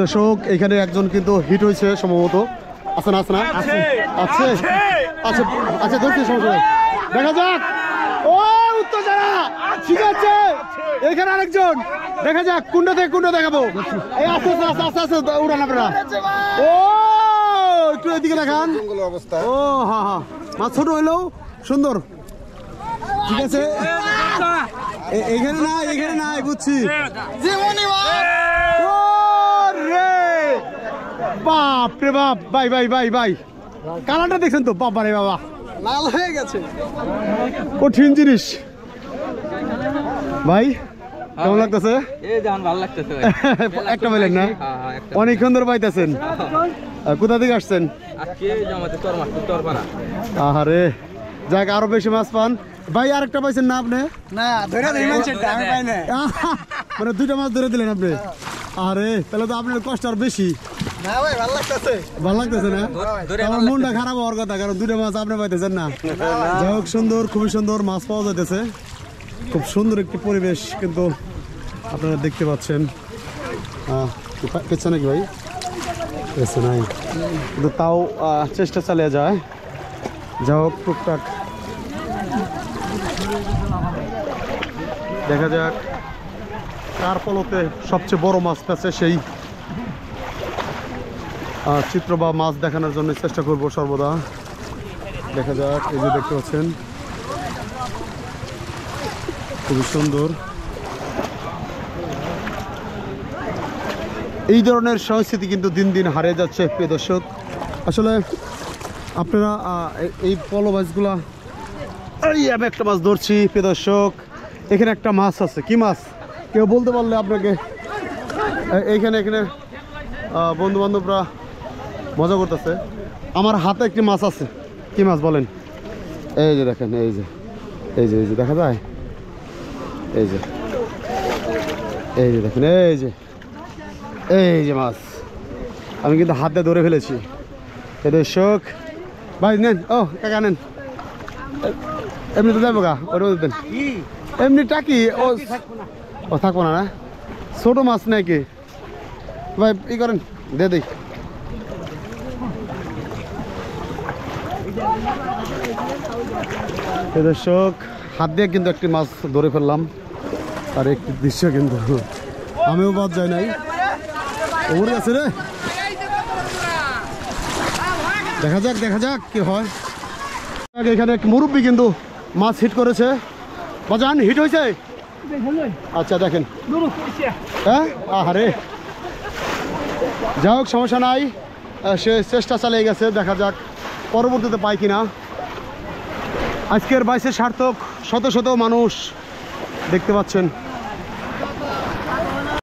দর্শক এখানে একজন কিন্তু হিট হয়েছে সম্ভবত। আছে না আছে না আছে আচ্ছা আচ্ছা ধরছি সমস্যা নাই। দেখা যাক ও উত্তেজনা ঠিক আছে এখানে আরেকজন দেখা যাক কোনটা থেকে কোনটা দেখাবো। এই আস্তে আস্তে আস্তে আস্তে উড়ান আপনারা। ও একটু এদিকে দেখান অবস্থা। ও হ্যাঁ হ্যাঁ মাছ ছোট হইলেও সুন্দর ঠিক আছে। এখানে নাই বুঝছি বাপ রে বাপ ভাই ভাই ভাই ভাই কালারটা দেখছেন তো বাবা রে বাবা লাল হয়ে গেছে কঠিন জিনিস ভাই কেমন লাগতেছে? একটা পাইলেন না অনেকক্ষণ ধরে পাইতেছেন। কোথা থেকে আসছেন? আরে যাক আরো বেশি মাছ পান ভাই। আরেকটা পাইছেন না আপনি? মানে দুইটা মাছ ধরে দিলেন আপনি। আরে তাহলে তো আপনার কষ্ট আর বেশি। ভালো লাগতেছে না? আমার মনটা খারাপ হওয়ার কথা কারণ দুইটা মাছ আপনি পাইতেছেন না। যাই হোক সুন্দর খুবই সুন্দর মাছ পাওয়া যাইতেছে। খুব সুন্দর একটি পরিবেশ কিন্তু আপনারা দেখতে পাচ্ছেন। পেছে নাকি ভাই? পেছে নাই কিন্তু তাও চেষ্টা চালিয়ে যায়। যা হোক টুকটাক দেখা যাক কার পলতে সবচেয়ে বড় মাছ পেছে সেই চিত্র বা মাছ দেখানোর জন্য চেষ্টা করব সর্বদা। দেখা যাক এই যে দেখতে পাচ্ছেন খুবই সুন্দর। এই ধরনের সংস্কৃতি কিন্তু দিন দিন হারিয়ে যাচ্ছে প্রিয় দর্শক। আসলে আপনারা এই পলো মাছগুলা এই আমি একটা মাছ ধরছি প্রিয় দর্শক। এখানে একটা মাছ আছে কি মাছ কেউ বলতে পারলে আপনাকে। এইখানে এখানে বন্ধু বান্ধবরা মজা করতেছে। আমার হাতে একটি মাছ আছে কি মাছ বলেন? এই যে দেখেন এই যে এই যে এই যে দেখা যায় এই যে দেখেন এই যে মাছ আমি কিন্তু হাতে ধরে ফেলেছি দর্শক। ভাই নেন ও কাকা নেন এমনি তো যাবো গা ওর দেন এমনি টাকি ও থাকবো না না ছোট মাছ নাকি ভাই ই করেন দে দিই। দর্শক হাত দিয়ে কিন্তু একটি মাছ ধরে ফেললাম। আর একটি দৃশ্য কিন্তু আমিও বাদ যাই নাই ওরে আছে রে। দেখা যাক কি হয়। এখানে এক মুরব্বী কিন্তু মাছ হিট করেছে। বাজান হিট হয়েছে? আচ্ছা দেখেন হ্যাঁ আরে যাই হোক সমস্যা নাই সে চেষ্টা চালিয়ে গেছে। দেখা যাক পরবর্তীতে পাই কিনা। আজকের 22 সার্থক শত শত মানুষ দেখতে পাচ্ছেন।